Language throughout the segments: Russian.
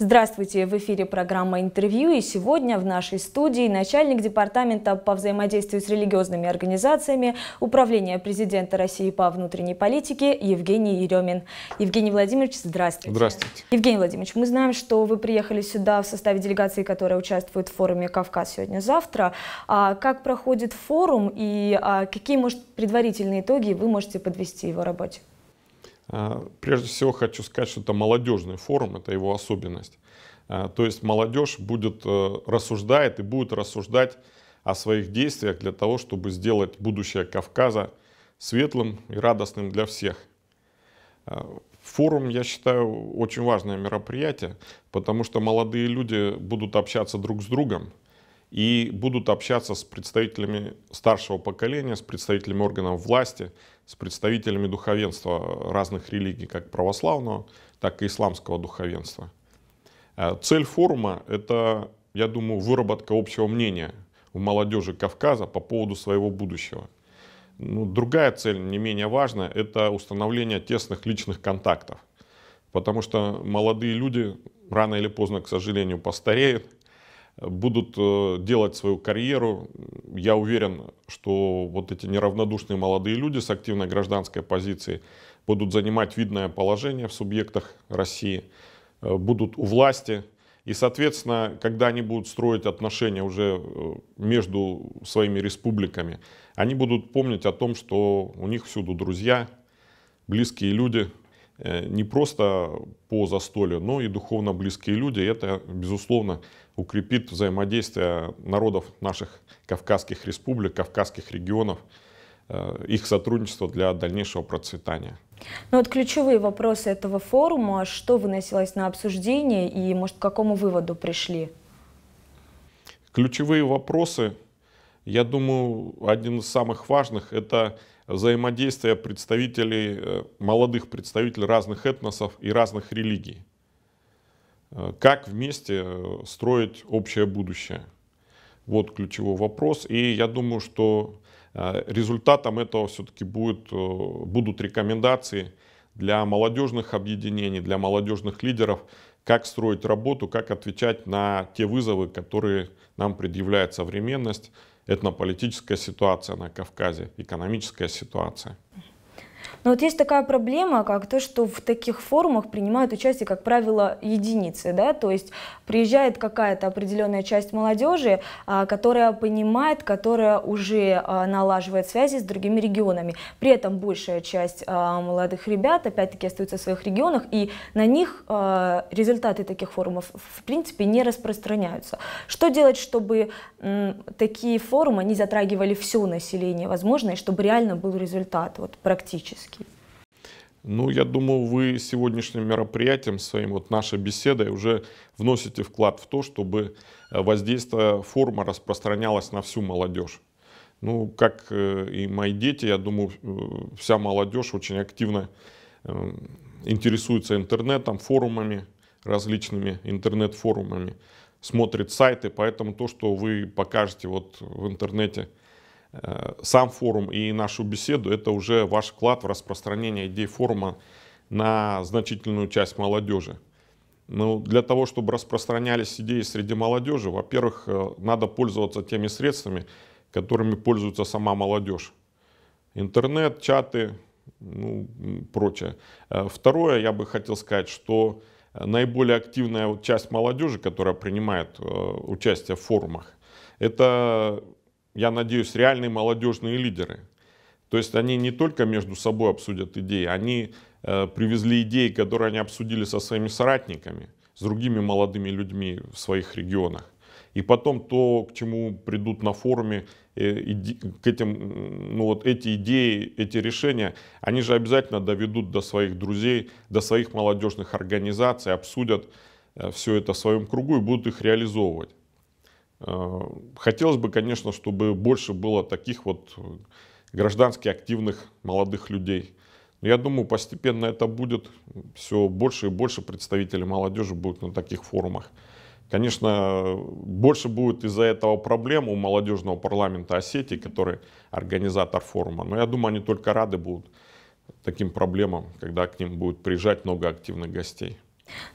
Здравствуйте! В эфире программа «Интервью», и сегодня в нашей студии начальник департамента по взаимодействию с религиозными организациями Управления президента России по внутренней политике Евгений Еремин. Евгений Владимирович, здравствуйте! Здравствуйте! Евгений Владимирович, мы знаем, что вы приехали сюда в составе делегации, которая участвует в форуме «Кавказ сегодня-завтра». Как проходит форум и какие, может, предварительные итоги вы можете подвести в его работе? Прежде всего хочу сказать, что это молодежный форум, это его особенность. То есть молодежь рассуждает и будет рассуждать о своих действиях для того, чтобы сделать будущее Кавказа светлым и радостным для всех. Форум, я считаю, очень важное мероприятие, потому что молодые люди будут общаться друг с другом и будут общаться с представителями старшего поколения, с представителями органов власти, с представителями духовенства разных религий, как православного, так и исламского духовенства. Цель форума — это, я думаю, выработка общего мнения у молодежи Кавказа по поводу своего будущего. Другая цель, не менее важная, это установление тесных личных контактов. Потому что молодые люди рано или поздно, к сожалению, постареют, будут делать свою карьеру. Я уверен, что вот эти неравнодушные молодые люди с активной гражданской позицией будут занимать видное положение в субъектах России, будут у власти. И, соответственно, когда они будут строить отношения уже между своими республиками, они будут помнить о том, что у них всюду друзья, близкие люди, не просто по застолью, но и духовно близкие люди. И это, безусловно, укрепит взаимодействие народов наших Кавказских республик, Кавказских регионов, их сотрудничество для дальнейшего процветания. Вот ключевые вопросы этого форума, что выносилось на обсуждение и, может, к какому выводу пришли? Ключевые вопросы, я думаю, один из самых важных — это взаимодействие молодых представителей разных этносов и разных религий. Как вместе строить общее будущее? Вот ключевой вопрос. И я думаю, что результатом этого все-таки будут рекомендации для молодежных объединений, для молодежных лидеров, как строить работу, как отвечать на те вызовы, которые нам предъявляет современность, этнополитическая ситуация на Кавказе, экономическая ситуация. Но вот есть такая проблема, как то, что в таких форумах принимают участие, как правило, единицы, да? То есть приезжает какая-то определенная часть молодежи, которая понимает, которая уже налаживает связи с другими регионами. При этом большая часть молодых ребят, опять-таки, остаются в своих регионах, и на них результаты таких форумов, в принципе, не распространяются. Что делать, чтобы такие форумы не затрагивали все население, возможно, и чтобы реально был результат, вот, практически? Я думаю, вы сегодняшним мероприятием, нашей беседой уже вносите вклад в то, чтобы воздействие форума распространялось на всю молодежь. Как и мои дети, я думаю, вся молодежь очень активно интересуется интернетом, форумами, различными интернет-форумами, смотрит сайты, поэтому то, что вы покажете в интернете, сам форум и нашу беседу, это уже ваш вклад в распространение идей форума на значительную часть молодежи. Для того, чтобы распространялись идеи среди молодежи, во-первых, надо пользоваться теми средствами, которыми пользуется сама молодежь. Интернет, чаты, прочее. Второе, я бы хотел сказать, что наиболее активная часть молодежи, которая принимает участие в форумах, это, я надеюсь, реальные молодежные лидеры. То есть они не только между собой обсудят идеи, они привезли идеи, которые они обсудили со своими соратниками, с другими молодыми людьми в своих регионах. И потом то, к чему придут на форуме, эти идеи, эти решения, они же обязательно доведут до своих друзей, до своих молодежных организаций, обсудят все это в своем кругу и будут их реализовывать. Хотелось бы, конечно, чтобы больше было таких граждански активных молодых людей. Но я думаю, постепенно это будет. Все больше и больше представителей молодежи будут на таких форумах. Конечно, больше будет из-за этого проблем у молодежного парламента Осетии, который организатор форума. Но я думаю, они только рады будут таким проблемам, когда к ним будет приезжать много активных гостей.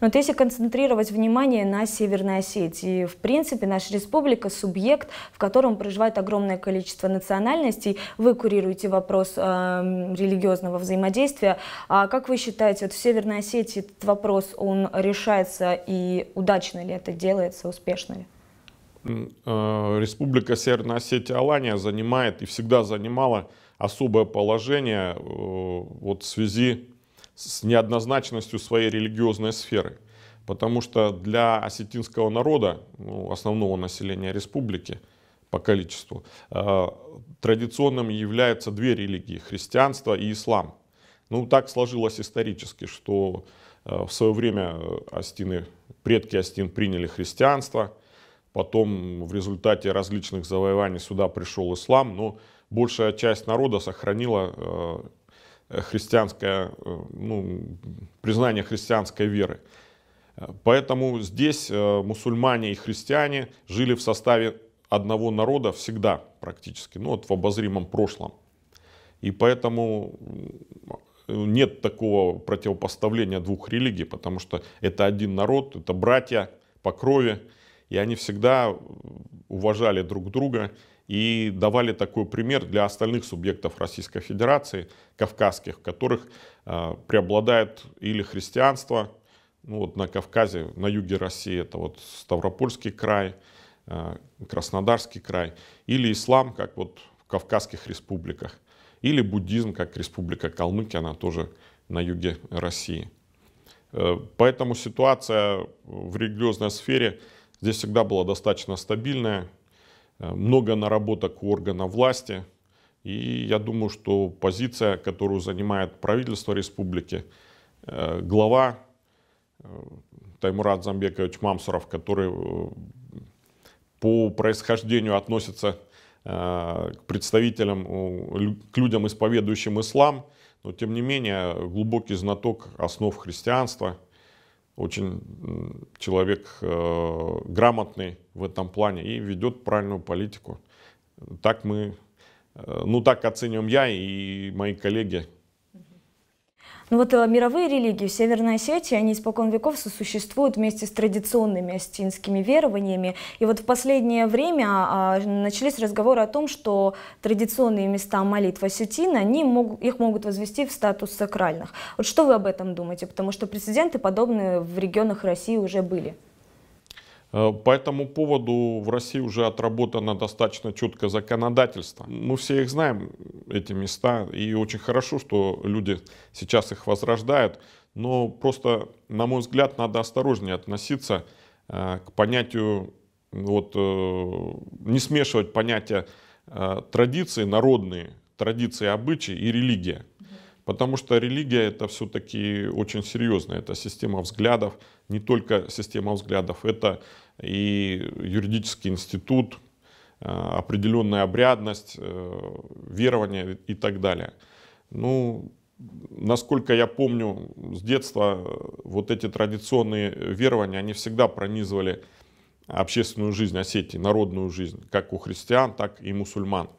Но вот если концентрировать внимание на Северной Осетии, в принципе, наша республика — субъект, в котором проживает огромное количество национальностей. Вы курируете вопрос религиозного взаимодействия. А как вы считаете, вот в Северной Осетии этот вопрос, он решается, и удачно ли это делается, успешно ли? Республика Северная Осетия-Алания занимает и всегда занимала особое положение вот в связи с неоднозначностью своей религиозной сферы. Потому что для осетинского народа, ну, основного населения республики по количеству, традиционным являются две религии — христианство и ислам. Ну, так сложилось исторически, что в свое время предки осетин приняли христианство, потом в результате различных завоеваний сюда пришел ислам, но большая часть народа сохранила христианское, признание христианской веры. Поэтому здесь мусульмане и христиане жили в составе одного народа всегда практически, ну вот в обозримом прошлом. И поэтому нет такого противопоставления двух религий, потому что это один народ, это братья по крови, и они всегда уважали друг друга и давали такой пример для остальных субъектов Российской Федерации, кавказских, в которых преобладает или христианство, ну вот на Кавказе, на юге России, это вот Ставропольский край, Краснодарский край, или ислам, как вот в Кавказских республиках, или буддизм, как Республика Калмыкия, она тоже на юге России. Поэтому ситуация в религиозной сфере здесь всегда была достаточно стабильная, много наработок у органов власти, и я думаю, что позиция, которую занимает правительство республики, глава Таймурат Замбекович Мамсуров, который по происхождению относится к представителям, к людям, исповедующим ислам, но тем не менее глубокий знаток основ христианства, очень человек грамотный в этом плане и ведет правильную политику. Так так оцениваем я и мои коллеги. Ну вот мировые религии в Северной Осетии, они испокон веков сосуществуют вместе с традиционными осетинскими верованиями. И вот в последнее время начались разговоры о том, что традиционные места молитв осетин, их могут возвести в статус сакральных. Вот что вы об этом думаете? Потому что прецеденты подобные в регионах России уже были. По этому поводу в России уже отработано достаточно четкое законодательство. Мы все их знаем, эти места, и очень хорошо, что люди сейчас их возрождают. Но просто, на мой взгляд, надо осторожнее относиться к понятию, не смешивать понятия традиции народные, традиции, обычаи и религия. Потому что религия — это все-таки очень серьезно, это система взглядов, не только система взглядов, это и юридический институт, определенная обрядность, верование и так далее. Ну, насколько я помню с детства, вот эти традиционные верования, они всегда пронизывали общественную жизнь Осетии, народную жизнь, как у христиан, так и мусульман.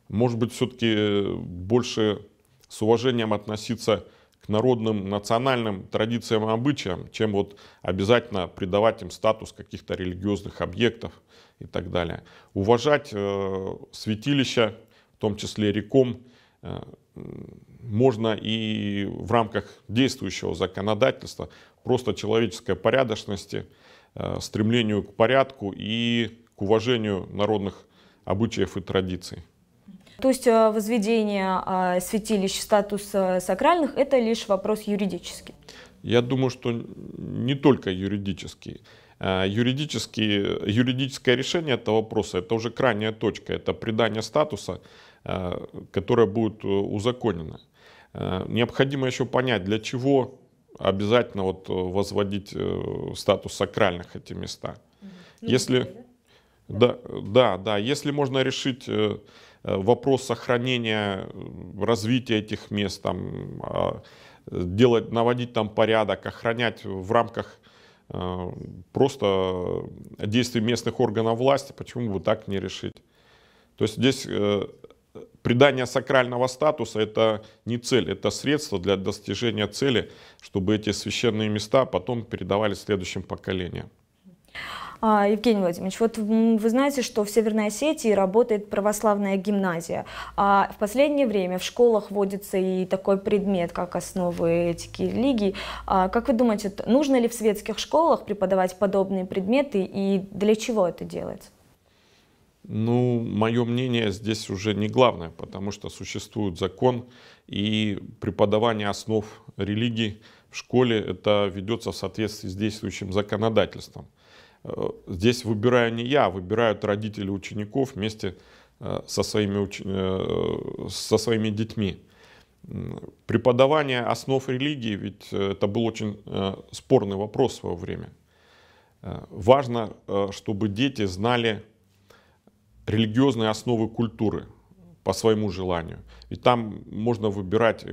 Может быть, все-таки больше с уважением относиться к народным, национальным традициям и обычаям, чем вот обязательно придавать им статус каких-то религиозных объектов и так далее. Уважать святилища, в том числе реком, можно и в рамках действующего законодательства, просто человеческой порядочности, стремлению к порядку и к уважению народных обычаев и традиций. То есть возведение святилищ в статус сакральных — это лишь вопрос юридический? Я думаю, что не только юридический. Юридическое решение этого вопроса — это уже крайняя точка, это придание статуса, которое будет узаконено. Необходимо еще понять, для чего обязательно возводить в статус сакральных эти места. Если можно решить вопрос сохранения, развития этих мест, наводить там порядок, охранять в рамках просто действий местных органов власти, почему бы так не решить? То есть здесь Придание сакрального статуса — это не цель, это средство для достижения цели, чтобы эти священные места потом передавались следующим поколениям. Евгений Владимирович, вот вы знаете, что в Северной Осетии работает православная гимназия, а в последнее время в школах вводится и такой предмет, как основы этики и религии. Как вы думаете, нужно ли в светских школах преподавать подобные предметы и для чего это делается? Ну, мое мнение здесь уже не главное, потому что существует закон, и преподавание основ религии в школе это ведется в соответствии с действующим законодательством. Здесь выбираю не я, выбирают родители учеников вместе со своими детьми. Преподавание основ религии, ведь это был очень спорный вопрос в свое время. Важно, чтобы дети знали религиозные основы культуры по своему желанию. Ведь там можно выбирать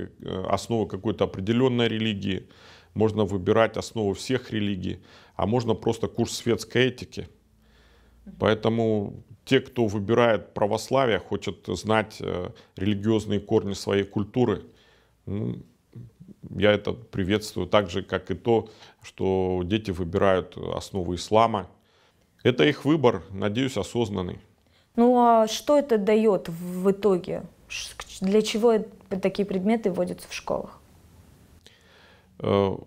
основы какой-то определенной религии, можно выбирать основы всех религий, а можно просто курс светской этики. Поэтому те, кто выбирает православие, хочет знать религиозные корни своей культуры, ну, я это приветствую, так же, как и то, что дети выбирают основы ислама. Это их выбор, надеюсь, осознанный. Ну а что это дает в итоге? Для чего такие предметы вводятся в школах? Я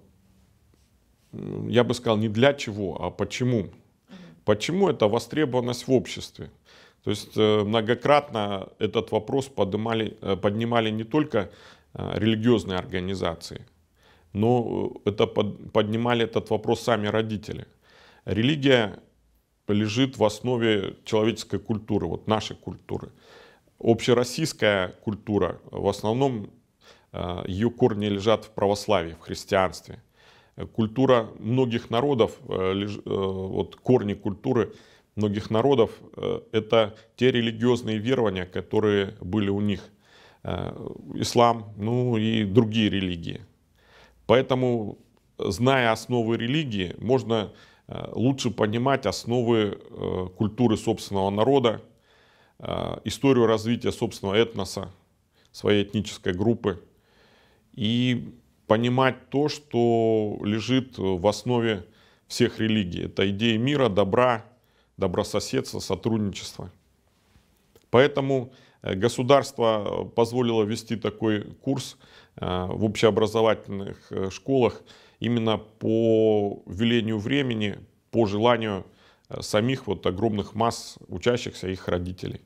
бы сказал, не для чего, а почему. Почему? Это востребованность в обществе. То есть многократно этот вопрос поднимали не только религиозные организации, но поднимали этот вопрос сами родители. Религия лежит в основе человеческой культуры, вот нашей культуры. Общероссийская культура, в основном ее корни лежат в православии, в христианстве. Культура многих народов, вот корни культуры многих народов, это те религиозные верования, которые были у них. Ислам, ну и другие религии. Поэтому, зная основы религии, можно лучше понимать основы культуры собственного народа, историю развития собственного этноса, своей этнической группы и понимать то, что лежит в основе всех религий. Это идеи мира, добра, добрососедства, сотрудничества. Поэтому государство позволило ввести такой курс в общеобразовательных школах именно по велению времени, по желанию самих вот огромных масс учащихся и их родителей.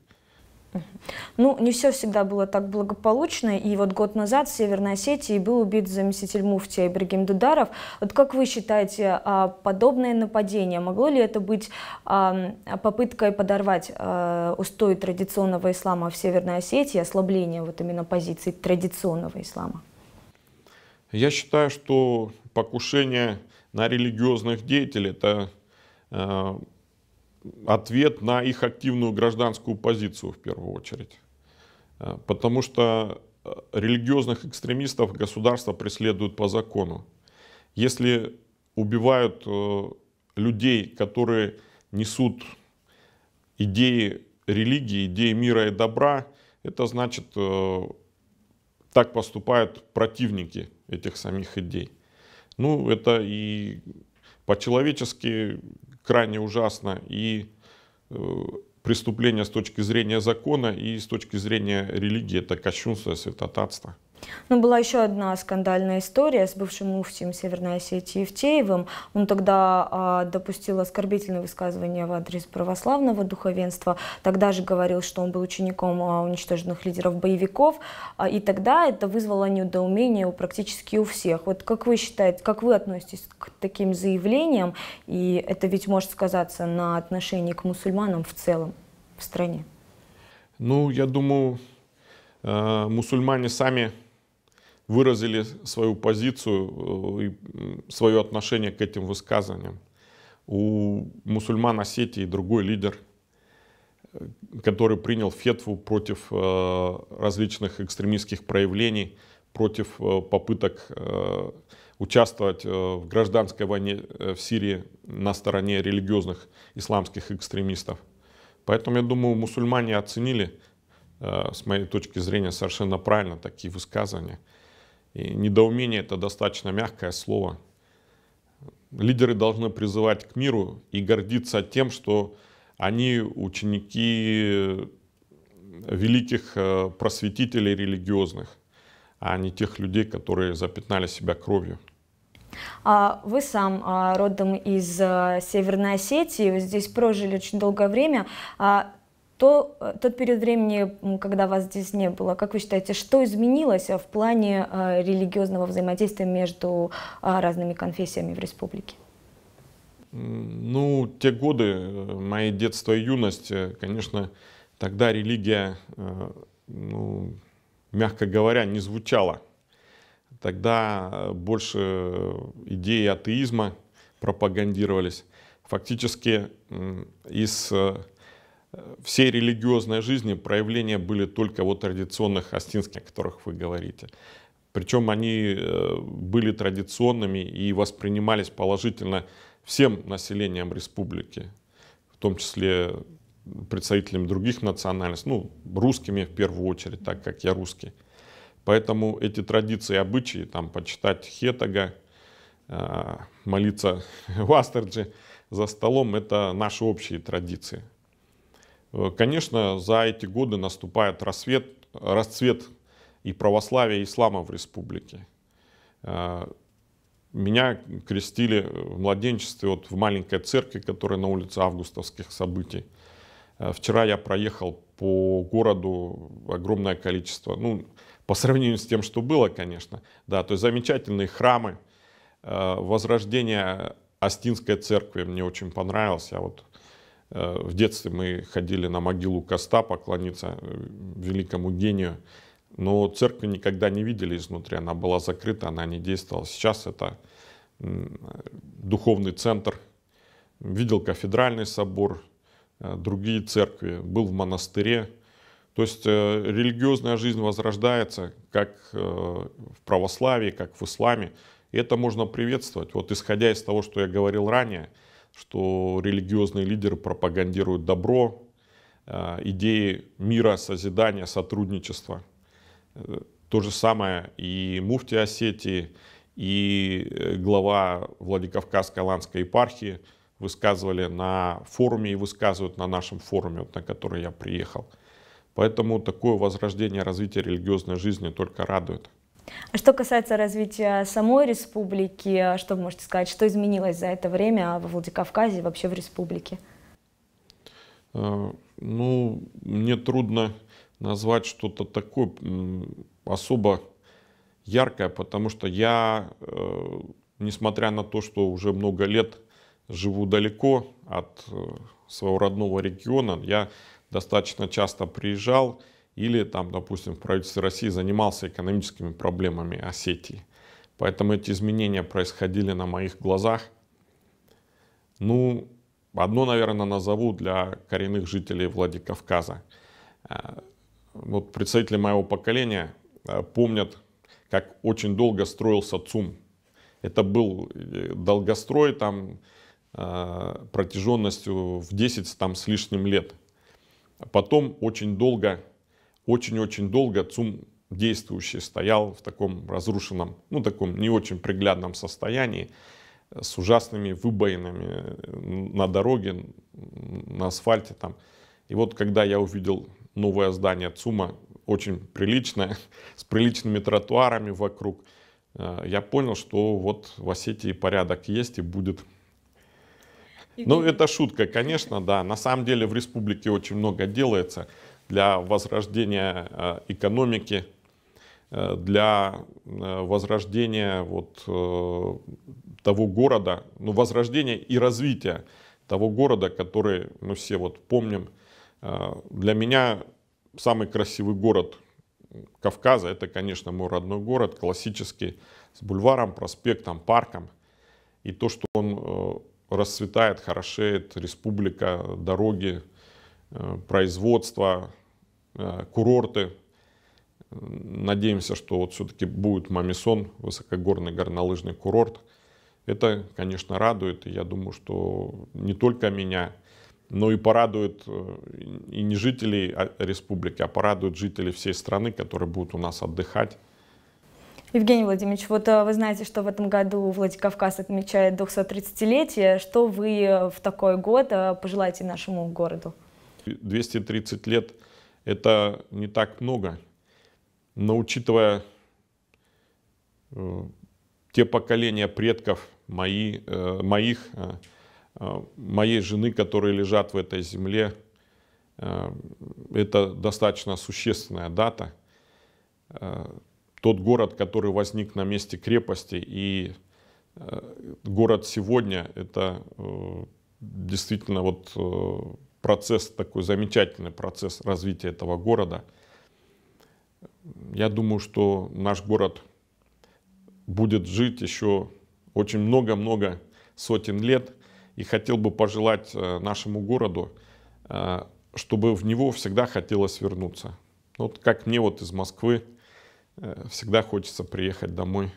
Ну, не все всегда было так благополучно, и вот год назад в Северной Осетии был убит заместитель муфтия Ибрагим Дударов. Вот как вы считаете, подобное нападение, могло ли это быть попыткой подорвать устои традиционного ислама в Северной Осетии, ослабление вот именно позиций традиционного ислама? Я считаю, что покушение на религиозных деятелей — это ответ на их активную гражданскую позицию в первую очередь. Потому что религиозных экстремистов государство преследует по закону. Если убивают людей, которые несут идеи религии, идеи мира и добра, это значит, так поступают противники этих самих идей. Ну, это и по-человечески крайне ужасно, и преступление с точки зрения закона, и с точки зрения религии — это кощунство и святотатство. Ну, была еще одна скандальная история с бывшим муфтием Северной Осетии Евтеевым. Он тогда допустил оскорбительные высказывания в адрес православного духовенства. Тогда же говорил, что он был учеником уничтоженных лидеров-боевиков. И тогда это вызвало недоумение практически у всех. Вот как вы считаете, как вы относитесь к таким заявлениям? И это ведь может сказаться на отношении к мусульманам в целом в стране. Ну, я думаю, мусульмане сами выразили свою позицию и свое отношение к этим высказываниям. У мусульман Осетии другой лидер, который принял фетву против различных экстремистских проявлений, против попыток участвовать в гражданской войне в Сирии на стороне религиозных исламских экстремистов. Поэтому, я думаю, мусульмане оценили с моей точки зрения, совершенно правильно такие высказывания. И недоумение — это достаточно мягкое слово. Лидеры должны призывать к миру и гордиться тем, что они ученики великих просветителей религиозных, а не тех людей, которые запятнали себя кровью. Вы сам родом из Северной Осетии, вы здесь прожили очень долгое время. Тот период времени, когда вас здесь не было, как вы считаете, что изменилось в плане религиозного взаимодействия между разными конфессиями в республике? Ну, те годы, мои детство и юность, конечно, тогда религия, ну, мягко говоря, не звучала. Тогда больше идеи атеизма пропагандировались. Фактически из всей религиозной жизни проявления были только вот традиционных астинских, о которых вы говорите. Причем они были традиционными и воспринимались положительно всем населением республики, в том числе представителями других национальностей, ну, русскими в первую очередь, так как я русский. Поэтому эти традиции и обычаи, там, почитать Хетага, молиться в Астарджи за столом, это наши общие традиции. Конечно, за эти годы наступает расцвет и православия, и ислама в республике. Меня крестили в младенчестве вот в маленькой церкви, которая на улице Августовских событий. Вчера я проехал по городу огромное количество, ну, по сравнению с тем, что было, конечно, да, то есть замечательные храмы, возрождение Астинской церкви мне очень понравилось. Я вот в детстве мы ходили на могилу Коста поклониться великому гению, но церкви никогда не видели изнутри, она была закрыта, она не действовала. Сейчас это духовный центр, видел кафедральный собор, другие церкви, был в монастыре. То есть религиозная жизнь возрождается как в православии, как в исламе. И это можно приветствовать. Вот исходя из того, что я говорил ранее, что религиозные лидеры пропагандируют добро, идеи мира, созидания, сотрудничества. То же самое и муфти Осетии, и глава Владикавказской аланской епархии высказывали на форуме и высказывают на нашем форуме, вот, на который я приехал. Поэтому такое возрождение, развитие религиозной жизни только радует. А что касается развития самой республики, что вы можете сказать, что изменилось за это время во Владикавказе и вообще в республике? Ну, мне трудно назвать что-то такое особо яркое, потому что я, несмотря на то, что уже много лет живу далеко от своего родного региона, я достаточно часто приезжал или, там, допустим, в правительстве России занимался экономическими проблемами Осетии. Поэтому эти изменения происходили на моих глазах. Ну, одно, наверное, назову для коренных жителей Владикавказа. Вот представители моего поколения помнят, как очень долго строился ЦУМ. Это был долгострой там, протяженностью в 10 там, с лишним лет. Потом очень очень долго ЦУМ действующий стоял в таком разрушенном, ну таком не очень приглядном состоянии, с ужасными выбоинами на дороге, на асфальте там. И вот когда я увидел новое здание ЦУМа, очень приличное, с приличными тротуарами вокруг, я понял, что вот в Осетии порядок есть и будет. Ну, это шутка, конечно, да. На самом деле в республике очень много делается для возрождения экономики, для возрождения вот того города, ну, возрождения и развития того города, который мы все вот помним. Для меня самый красивый город Кавказа — это, конечно, мой родной город, классический, с бульваром, проспектом, парком. И то, что он расцветает, хорошеет, республика, дороги, производство, курорты. Надеемся, что вот все-таки будет Мамисон, высокогорный горнолыжный курорт. Это, конечно, радует. И я думаю, что не только меня, но и порадует и не жителей республики, а порадует жителей всей страны, которые будут у нас отдыхать. Евгений Владимирович, вот вы знаете, что в этом году Владикавказ отмечает 230-летие. Что вы в такой год пожелаете нашему городу? 230 лет – это не так много, но учитывая те поколения предков моей жены, которые лежат в этой земле, это достаточно существенная дата. Тот город, который возник на месте крепости, и город сегодня, это действительно вот процесс, такой замечательный процесс развития этого города. Я думаю, что наш город будет жить еще очень много-много сотен лет. И хотел бы пожелать нашему городу, чтобы в него всегда хотелось вернуться. Вот как мне вот из Москвы всегда хочется приехать домой.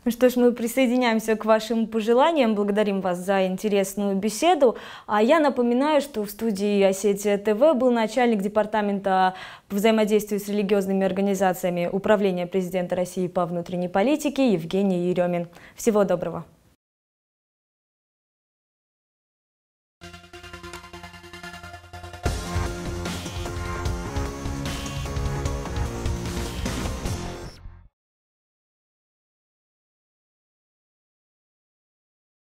Ну что ж, мы присоединяемся к вашим пожеланиям, благодарим вас за интересную беседу. А я напоминаю, что в студии Осетия ТВ был начальник департамента по взаимодействию с религиозными организациями Управления президента России по внутренней политике Евгений Еремин. Всего доброго.